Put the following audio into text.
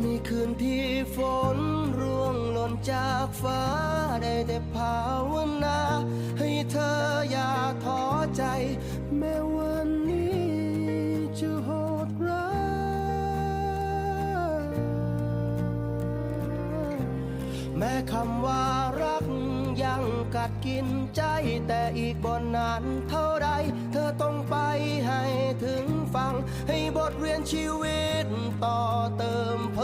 มีคืนที่ฝนร่วงหล่นจากฟ้าได้แต่ภาวนาให้เธออย่าท้อใจแม้วันนี้จะโหดร้ายแม้คำว่ารักยังกัดกินใจแต่อีกบ่นานเท่าไรเธอต้องไปให้ถึงฟังให้บทเรียนชีวิตต่อเติมพ